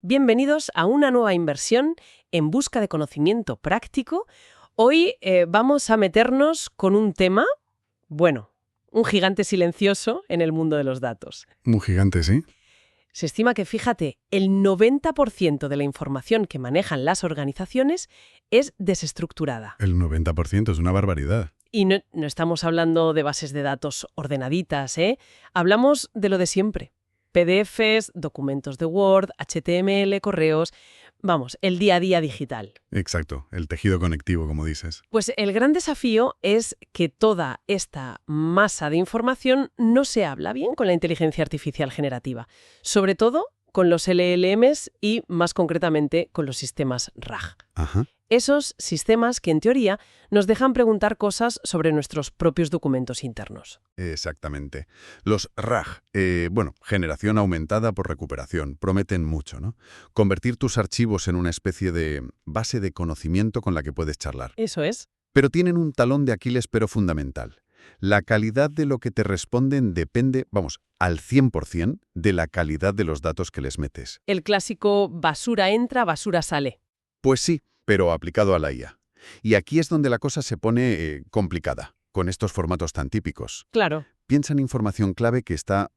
Bienvenidos a una nueva inversión en busca de conocimiento práctico. Hoy vamos a meternos con un tema, bueno, un gigante silencioso en el mundo de los datos. Un gigante, sí. Se estima que, fíjate, el 90% de la información que manejan las organizaciones es desestructurada. El 90% es una barbaridad. Y no estamos hablando de bases de datos ordenaditas, ¿eh? Hablamos de lo de siempre. PDFs, documentos de Word, HTML, correos, vamos, el día a día digital. Exacto, el tejido conectivo, como dices. Pues el gran desafío es que toda esta masa de información no se habla bien con la inteligencia artificial generativa, sobre todo con los LLMs y, más concretamente, con los sistemas RAG. Ajá. Esos sistemas que, en teoría, nos dejan preguntar cosas sobre nuestros propios documentos internos. Exactamente. Los RAG, generación aumentada por recuperación, prometen mucho, ¿no? Convertir tus archivos en una especie de base de conocimiento con la que puedes charlar. Eso es. Pero tienen un talón de Aquiles pero fundamental. La calidad de lo que te responden depende, al 100% de la calidad de los datos que les metes. El clásico basura entra, basura sale. Pues sí, pero aplicado a la IA. Y aquí es donde la cosa se pone complicada, con estos formatos tan típicos. Claro. Piensa en información clave que está,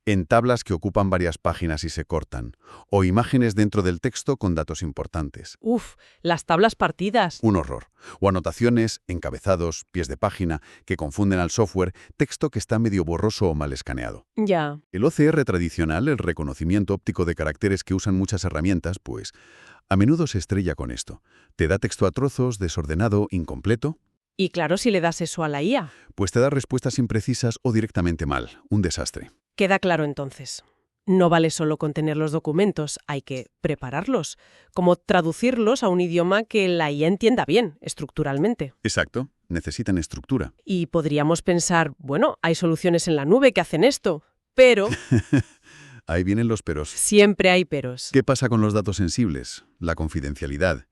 en tablas que ocupan varias páginas y se cortan, o imágenes dentro del texto con datos importantes. Uf, las tablas partidas. Un horror. O anotaciones, encabezados, pies de página, que confunden al software, texto que está medio borroso o mal escaneado. Ya. El OCR tradicional, el reconocimiento óptico de caracteres que usan muchas herramientas, pues, a menudo se estrella con esto. Te da texto a trozos, desordenado, incompleto. Y claro, si le das eso a la IA. Pues te da respuestas imprecisas o directamente mal. Un desastre. Queda claro entonces. No vale solo con tener los documentos, hay que prepararlos, como traducirlos a un idioma que la IA entienda bien, estructuralmente. Exacto. Necesitan estructura. Y podríamos pensar, bueno, hay soluciones en la nube que hacen esto, pero Ahí vienen los peros. siempre hay peros. ¿Qué pasa con los datos sensibles? La confidencialidad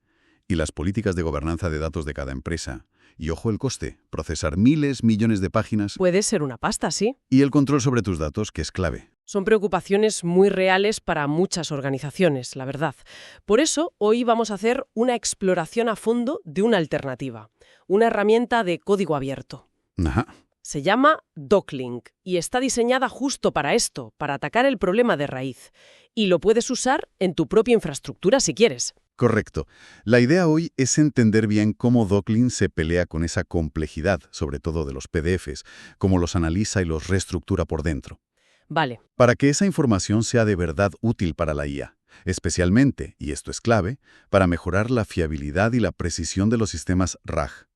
y las políticas de gobernanza de datos de cada empresa. Y ojo el coste, procesar miles, millones de páginas. Puede ser una pasta, sí. Y el control sobre tus datos, que es clave. Son preocupaciones muy reales para muchas organizaciones, la verdad. Por eso, hoy vamos a hacer una exploración a fondo de una alternativa, una herramienta de código abierto. Ajá. Se llama DocLink y está diseñada justo para esto, para atacar el problema de raíz. Y lo puedes usar en tu propia infraestructura si quieres. Correcto. La idea hoy es entender bien cómo DocLink se pelea con esa complejidad, sobre todo de los PDFs, cómo los analiza y los reestructura por dentro. Vale. Para que esa información sea de verdad útil para la IA, especialmente, y esto es clave, para mejorar la fiabilidad y la precisión de los sistemas RAG.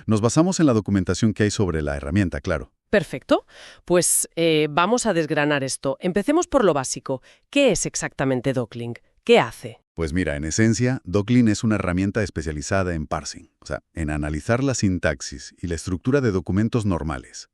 Nos basamos en la documentación que hay sobre la herramienta, claro. Perfecto. Pues vamos a desgranar esto. Empecemos por lo básico. ¿Qué es exactamente DocLink? ¿Qué hace? Pues mira, en esencia, DocLink es una herramienta especializada en parsing, en analizar la sintaxis y la estructura de documentos normales.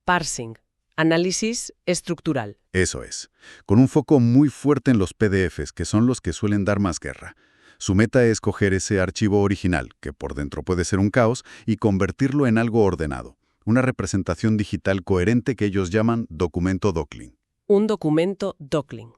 Parsing. Análisis estructural. Eso es, con un foco muy fuerte en los PDFs, que son los que suelen dar más guerra. Su meta es coger ese archivo original, que por dentro puede ser un caos, y convertirlo en algo ordenado, una representación digital coherente que ellos llaman documento DocLink. Un documento DocLink.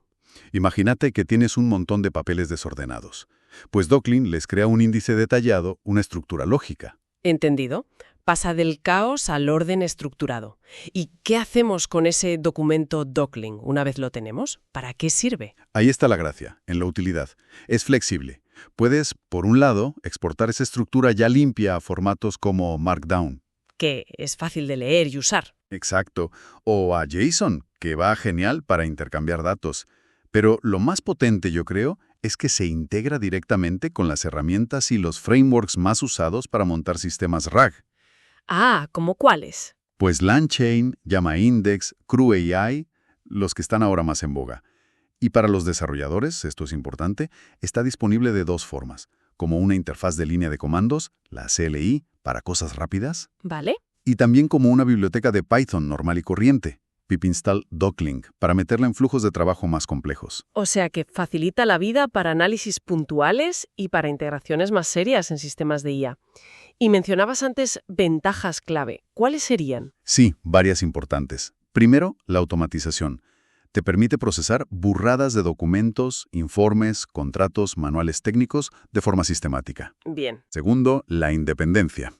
Imagínate que tienes un montón de papeles desordenados. Pues DocLink les crea un índice detallado, una estructura lógica. ¿Entendido? Pasa del caos al orden estructurado. ¿Y qué hacemos con ese documento DocLink una vez lo tenemos? ¿Para qué sirve? Ahí está la gracia, en la utilidad. Es flexible. Puedes, por un lado, exportar esa estructura ya limpia a formatos como Markdown. Que es fácil de leer y usar. Exacto. O a JSON, que va genial para intercambiar datos. Pero lo más potente, yo creo, es que se integra directamente con las herramientas y los frameworks más usados para montar sistemas RAG. Ah, ¿cómo cuáles? Pues LangChain, LlamaIndex, CrewAI, los que están ahora más en boga. Y para los desarrolladores, esto es importante, está disponible de dos formas, como una interfaz de línea de comandos, la CLI, para cosas rápidas, ¿Vale? y también como una biblioteca de Python normal y corriente, pipinstall doclink, para meterla en flujos de trabajo más complejos. O sea que facilita la vida para análisis puntuales y para integraciones más serias en sistemas de IA. Y mencionabas antes ventajas clave. ¿Cuáles serían? Sí, varias importantes. Primero, la automatización. Te permite procesar burradas de documentos, informes, contratos, manuales técnicos de forma sistemática. Bien. Segundo, la independencia.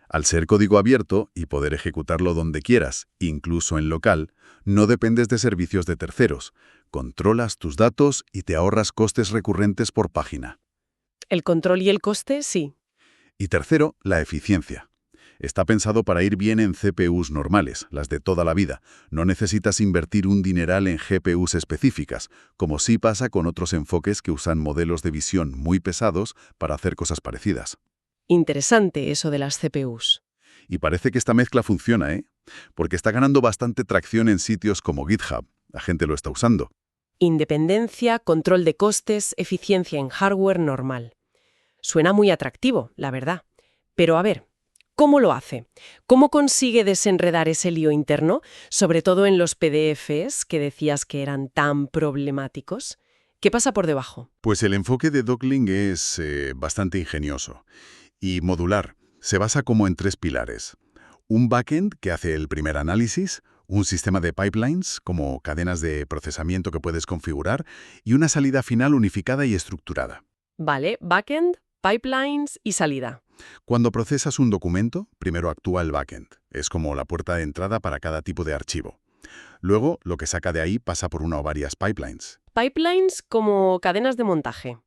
Al ser código abierto y poder ejecutarlo donde quieras, incluso en local, no dependes de servicios de terceros. Controlas tus datos y te ahorras costes recurrentes por página. El control y el coste, sí. Y tercero, la eficiencia. Está pensado para ir bien en CPUs normales, las de toda la vida. No necesitas invertir un dineral en GPUs específicas, como sí pasa con otros enfoques que usan modelos de visión muy pesados para hacer cosas parecidas. Interesante eso de las CPUs. Y parece que esta mezcla funciona, ¿eh? Porque está ganando bastante tracción en sitios como GitHub. La gente lo está usando. Independencia, control de costes, eficiencia en hardware normal. Suena muy atractivo, la verdad. Pero a ver, ¿cómo lo hace? ¿Cómo consigue desenredar ese lío interno, sobre todo en los PDFs que decías que eran tan problemáticos? ¿Qué pasa por debajo? Pues el enfoque de Docling es bastante ingenioso y modular. Se basa como en 3 pilares. Un backend que hace el primer análisis, un sistema de pipelines, como cadenas de procesamiento que puedes configurar, y una salida final unificada y estructurada. Vale, backend, pipelines y salida. Cuando procesas un documento, primero actúa el backend. Es como la puerta de entrada para cada tipo de archivo. Luego, lo que saca de ahí pasa por una o varias pipelines. Pipelines como cadenas de montaje.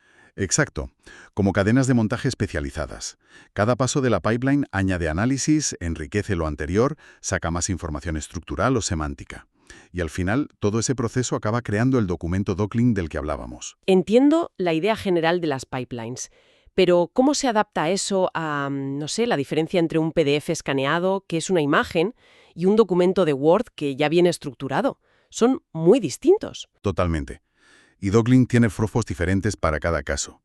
Exacto, como cadenas de montaje especializadas. Cada paso de la pipeline añade análisis, enriquece lo anterior, saca más información estructural o semántica. Y al final, todo ese proceso acaba creando el documento Docling del que hablábamos. Entiendo la idea general de las pipelines, pero ¿cómo se adapta eso a, no sé, la diferencia entre un PDF escaneado, que es una imagen, y un documento de Word que ya viene estructurado? Son muy distintos. Totalmente. Y Docling tiene flujos diferentes para cada caso.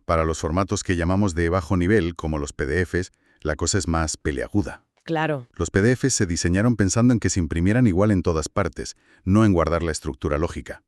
Para los formatos que llamamos de bajo nivel, como los PDFs, la cosa es más peliaguda. Claro. Los PDFs se diseñaron pensando en que se imprimieran igual en todas partes, no en guardar la estructura lógica.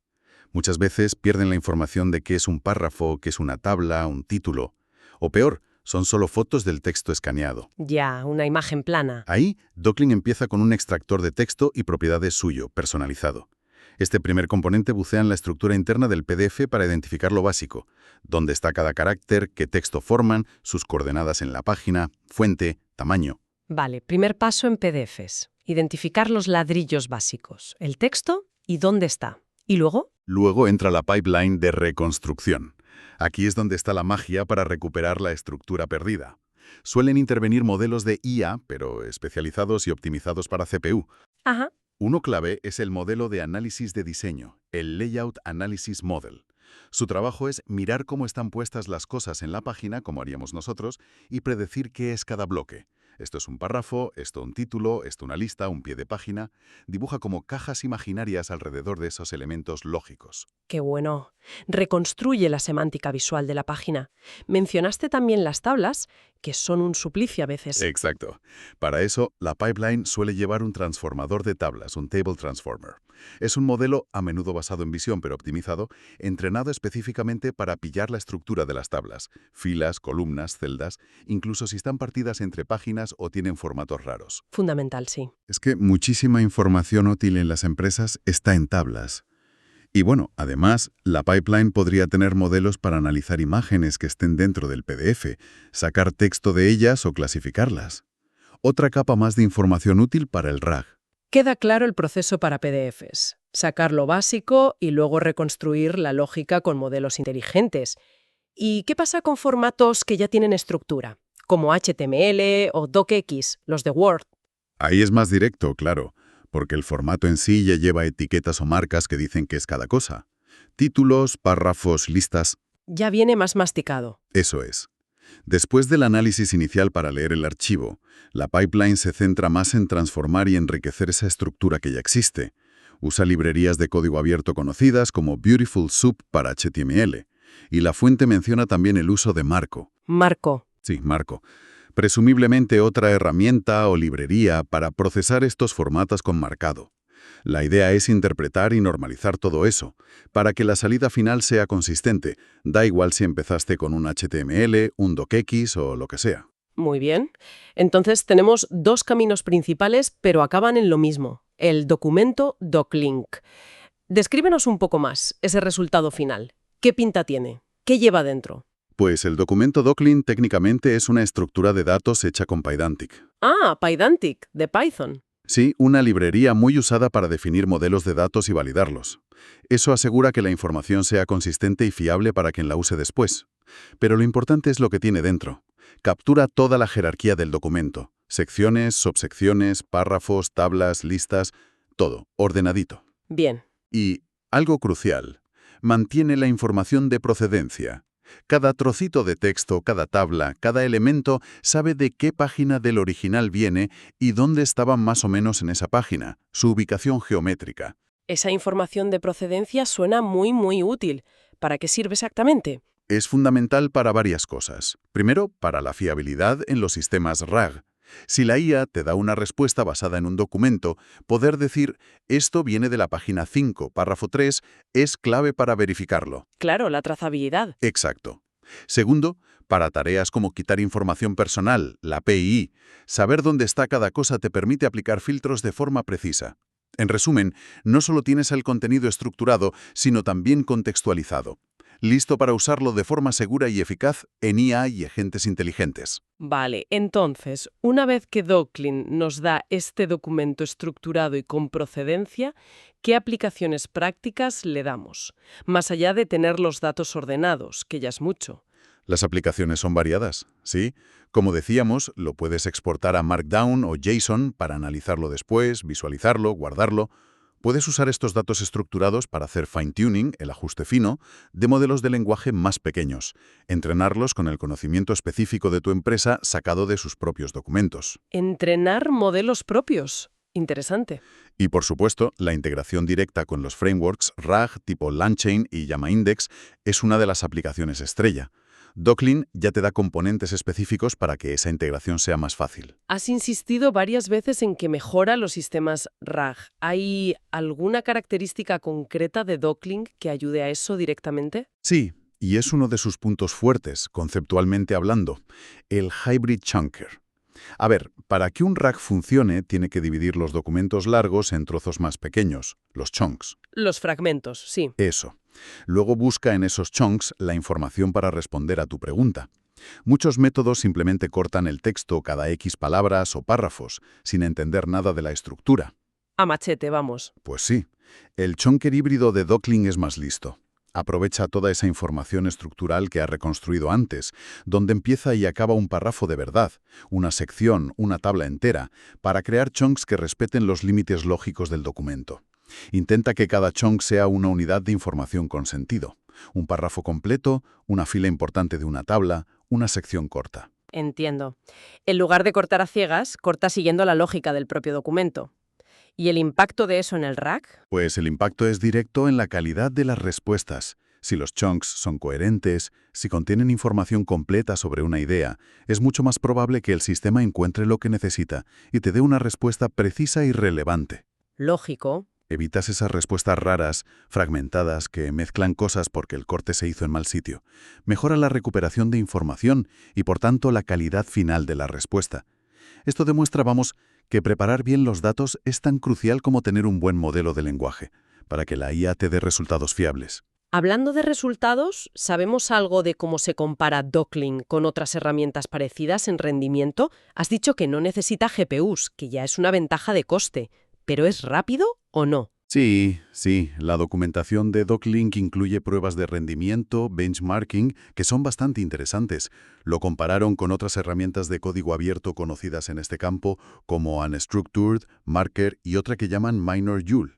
Muchas veces pierden la información de qué es un párrafo, qué es una tabla, un título. O peor, son solo fotos del texto escaneado. Ya, una imagen plana. Ahí, Docling empieza con un extractor de texto y propiedades suyo, personalizado. Este primer componente bucea en la estructura interna del PDF para identificar lo básico, dónde está cada carácter, qué texto forman, sus coordenadas en la página, fuente, tamaño. Vale, primer paso en PDFs. Identificar los ladrillos básicos, el texto y dónde está. ¿Y luego? Luego entra la pipeline de reconstrucción. Aquí es donde está la magia para recuperar la estructura perdida. Suelen intervenir modelos de IA, pero especializados y optimizados para CPU. Ajá. Uno clave es el modelo de análisis de diseño, el Layout Analysis Model. Su trabajo es mirar cómo están puestas las cosas en la página, como haríamos nosotros, y predecir qué es cada bloque. Esto es un párrafo, esto un título, esto una lista, un pie de página. Dibuja como cajas imaginarias alrededor de esos elementos lógicos. Qué bueno. Reconstruye la semántica visual de la página. Mencionaste también las tablas, que son un suplicio a veces. Exacto. Para eso, la pipeline suele llevar un transformador de tablas, un Table Transformer. Es un modelo a menudo basado en visión, pero optimizado, entrenado específicamente para pillar la estructura de las tablas, filas, columnas, celdas, incluso si están partidas entre páginas o tienen formatos raros. Fundamental, sí. Es que muchísima información útil en las empresas está en tablas. Y bueno, además, la pipeline podría tener modelos para analizar imágenes que estén dentro del PDF, sacar texto de ellas o clasificarlas. Otra capa más de información útil para el RAG. Queda claro el proceso para PDFs. Sacar lo básico y luego reconstruir la lógica con modelos inteligentes. ¿Y qué pasa con formatos que ya tienen estructura, como HTML o DocX, los de Word? Ahí es más directo, claro, porque el formato en sí ya lleva etiquetas o marcas que dicen qué es cada cosa. Títulos, párrafos, listas. Ya viene más masticado. Eso es. Después del análisis inicial para leer el archivo, la pipeline se centra más en transformar y enriquecer esa estructura que ya existe. Usa librerías de código abierto conocidas como Beautiful Soup para HTML. Y la fuente menciona también el uso de Marco. Marco. Sí, Marco. Presumiblemente otra herramienta o librería para procesar estos formatos con marcado. La idea es interpretar y normalizar todo eso, para que la salida final sea consistente. Da igual si empezaste con un HTML, un DocX o lo que sea. Muy bien. Entonces tenemos dos caminos principales, pero acaban en lo mismo, el documento DocLink. Descríbenos un poco más ese resultado final. ¿Qué pinta tiene? ¿Qué lleva dentro? Pues el documento Docklin técnicamente es una estructura de datos hecha con Pydantic. Ah, Pydantic, de Python. Sí, una librería muy usada para definir modelos de datos y validarlos. Eso asegura que la información sea consistente y fiable para quien la use después. Pero lo importante es lo que tiene dentro. Captura toda la jerarquía del documento. Secciones, subsecciones, párrafos, tablas, listas, todo, ordenadito. Bien. Y, algo crucial, mantiene la información de procedencia. Cada trocito de texto, cada tabla, cada elemento sabe de qué página del original viene y dónde estaba más o menos en esa página, su ubicación geométrica. Esa información de procedencia suena muy útil. ¿Para qué sirve exactamente? Es fundamental para varias cosas. Primero, para la fiabilidad en los sistemas RAG. Si la IA te da una respuesta basada en un documento, poder decir «esto viene de la página 5, párrafo 3» es clave para verificarlo. Claro, la trazabilidad. Exacto. Segundo, para tareas como quitar información personal, la PII, saber dónde está cada cosa te permite aplicar filtros de forma precisa. En resumen, no solo tienes el contenido estructurado, sino también contextualizado. Listo para usarlo de forma segura y eficaz en IA y agentes inteligentes. Vale, entonces, una vez que Docklin nos da este documento estructurado y con procedencia, ¿qué aplicaciones prácticas le damos? Más allá de tener los datos ordenados, que ya es mucho. Las aplicaciones son variadas, ¿sí? Como decíamos, lo puedes exportar a Markdown o JSON para analizarlo después, visualizarlo, guardarlo. Puedes usar estos datos estructurados para hacer fine-tuning, el ajuste fino, de modelos de lenguaje más pequeños, entrenarlos con el conocimiento específico de tu empresa sacado de sus propios documentos. Entrenar modelos propios. Interesante. Y por supuesto, la integración directa con los frameworks RAG tipo LangChain y LlamaIndex es una de las aplicaciones estrella. Docklin ya te da componentes específicos para que esa integración sea más fácil. Has insistido varias veces en que mejora los sistemas RAG. ¿Hay alguna característica concreta de Docklin que ayude a eso directamente? Sí, y es uno de sus puntos fuertes, conceptualmente hablando, el Hybrid Chunker. A ver, para que un RAG funcione, tiene que dividir los documentos largos en trozos más pequeños, los chunks. Los fragmentos, sí. Eso. Luego busca en esos chunks la información para responder a tu pregunta. Muchos métodos simplemente cortan el texto cada X palabras o párrafos, sin entender nada de la estructura. A machete, vamos. Pues sí, el chunker híbrido de Docklin es más listo. Aprovecha toda esa información estructural que ha reconstruido antes, donde empieza y acaba un párrafo de verdad, una sección, una tabla entera, para crear chunks que respeten los límites lógicos del documento. Intenta que cada chunk sea una unidad de información con sentido. Un párrafo completo, una fila importante de una tabla, una sección corta. Entiendo. En lugar de cortar a ciegas, corta siguiendo la lógica del propio documento. ¿Y el impacto de eso en el RAG? Pues el impacto es directo en la calidad de las respuestas. Si los chunks son coherentes, si contienen información completa sobre una idea, es mucho más probable que el sistema encuentre lo que necesita y te dé una respuesta precisa y relevante. Lógico. Evitas esas respuestas raras, fragmentadas, que mezclan cosas porque el corte se hizo en mal sitio. Mejora la recuperación de información y, por tanto, la calidad final de la respuesta. Esto demuestra, vamos, que preparar bien los datos es tan crucial como tener un buen modelo de lenguaje, para que la IA te dé resultados fiables. Hablando de resultados, ¿sabemos algo de cómo se compara Docklin con otras herramientas parecidas en rendimiento? Has dicho que no necesita GPUs, que ya es una ventaja de coste. ¿Pero es rápido o no? Sí, la documentación de Docklin incluye pruebas de rendimiento, benchmarking, que son bastante interesantes. Lo compararon con otras herramientas de código abierto conocidas en este campo, como Unstructured, Marker y otra que llaman MinorJoule.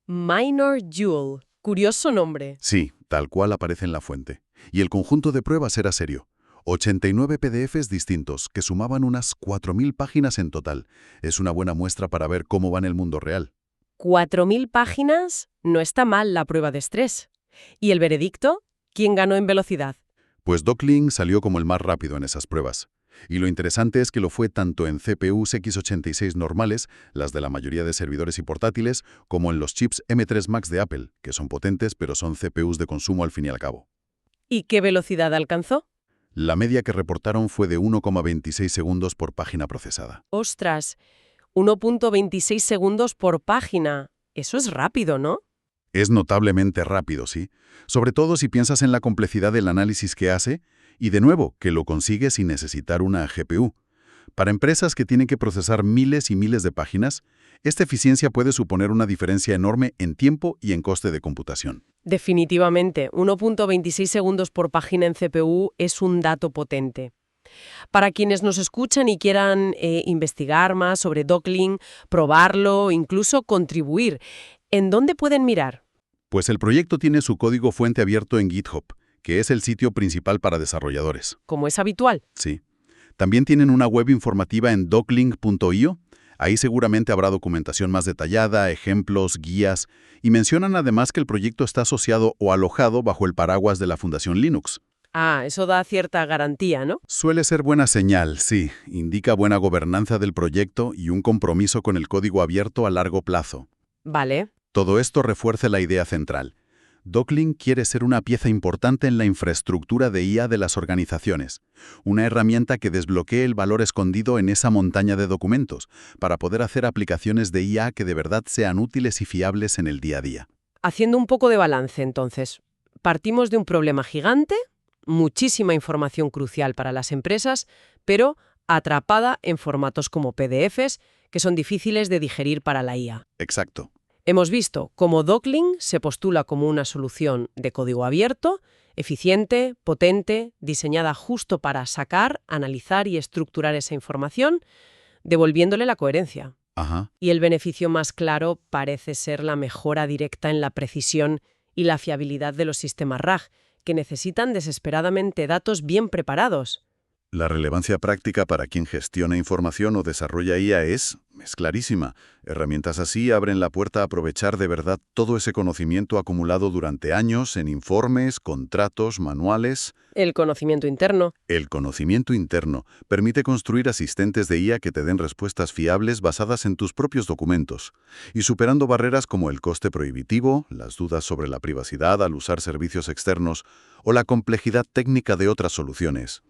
MinorJoule. Curioso nombre. Sí, tal cual aparece en la fuente. Y el conjunto de pruebas era serio. 89 PDFs distintos, que sumaban unas 4.000 páginas en total. Es una buena muestra para ver cómo va en el mundo real. 4.000 páginas, no está mal la prueba de estrés. ¿Y el veredicto? ¿Quién ganó en velocidad? Pues Docklin salió como el más rápido en esas pruebas. Y lo interesante es que lo fue tanto en CPUs x86 normales, las de la mayoría de servidores y portátiles, como en los chips M3 Max de Apple, que son potentes pero son CPUs de consumo al fin y al cabo. ¿Y qué velocidad alcanzó? La media que reportaron fue de 1,26 segundos por página procesada. ¡Ostras! 1.26 segundos por página. Eso es rápido, ¿no? Es notablemente rápido, ¿sí? Sobre todo si piensas en la complejidad del análisis que hace y, de nuevo, que lo consigue sin necesitar una GPU. Para empresas que tienen que procesar miles y miles de páginas, esta eficiencia puede suponer una diferencia enorme en tiempo y en coste de computación. Definitivamente, 1,26 segundos por página en CPU es un dato potente. Para quienes nos escuchan y quieran investigar más sobre Docklink, probarlo, incluso contribuir, ¿en dónde pueden mirar? Pues el proyecto tiene su código fuente abierto en GitHub, que es el sitio principal para desarrolladores. Como es habitual. Sí. También tienen una web informativa en docklink.io. Ahí seguramente habrá documentación más detallada, ejemplos, guías, y mencionan además que el proyecto está asociado o alojado bajo el paraguas de la Fundación Linux. Ah, eso da cierta garantía, ¿no? Suele ser buena señal, sí. Indica buena gobernanza del proyecto y un compromiso con el código abierto a largo plazo. Vale. Todo esto refuerza la idea central. Docklink quiere ser una pieza importante en la infraestructura de IA de las organizaciones, una herramienta que desbloquee el valor escondido en esa montaña de documentos, para poder hacer aplicaciones de IA que de verdad sean útiles y fiables en el día a día. Haciendo un poco de balance, entonces. Partimos de un problema gigante, muchísima información crucial para las empresas, pero atrapada en formatos como PDFs, que son difíciles de digerir para la IA. Exacto. Hemos visto cómo Docklink se postula como una solución de código abierto, eficiente, potente, diseñada justo para sacar, analizar y estructurar esa información, devolviéndole la coherencia. Ajá. Y el beneficio más claro parece ser la mejora directa en la precisión y la fiabilidad de los sistemas RAG, que necesitan desesperadamente datos bien preparados. La relevancia práctica para quien gestiona información o desarrolla IA es clarísima. Herramientas así abren la puerta a aprovechar de verdad todo ese conocimiento acumulado durante años en informes, contratos, manuales. El conocimiento interno. El conocimiento interno permite construir asistentes de IA que te den respuestas fiables basadas en tus propios documentos y superando barreras como el coste prohibitivo, las dudas sobre la privacidad al usar servicios externos o la complejidad técnica de otras soluciones.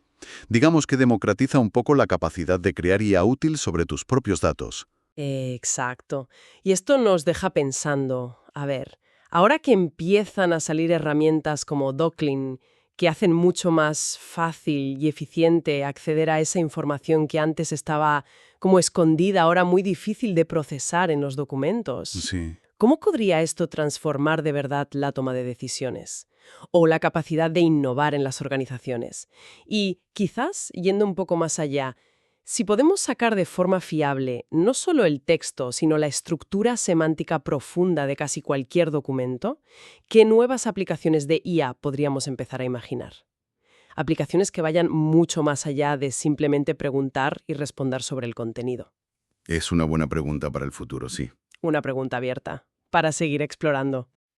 Digamos que democratiza un poco la capacidad de crear IA útil sobre tus propios datos. Exacto. Y esto nos deja pensando, a ver, ahora que empiezan a salir herramientas como Docklink, que hacen mucho más fácil y eficiente acceder a esa información que antes estaba como escondida, ahora muy difícil de procesar en los documentos. Sí. ¿Cómo podría esto transformar de verdad la toma de decisiones? O la capacidad de innovar en las organizaciones. Y quizás, yendo un poco más allá, si podemos sacar de forma fiable no solo el texto, sino la estructura semántica profunda de casi cualquier documento, ¿qué nuevas aplicaciones de IA podríamos empezar a imaginar? Aplicaciones que vayan mucho más allá de simplemente preguntar y responder sobre el contenido. Es una buena pregunta para el futuro, sí. Una pregunta abierta, para seguir explorando.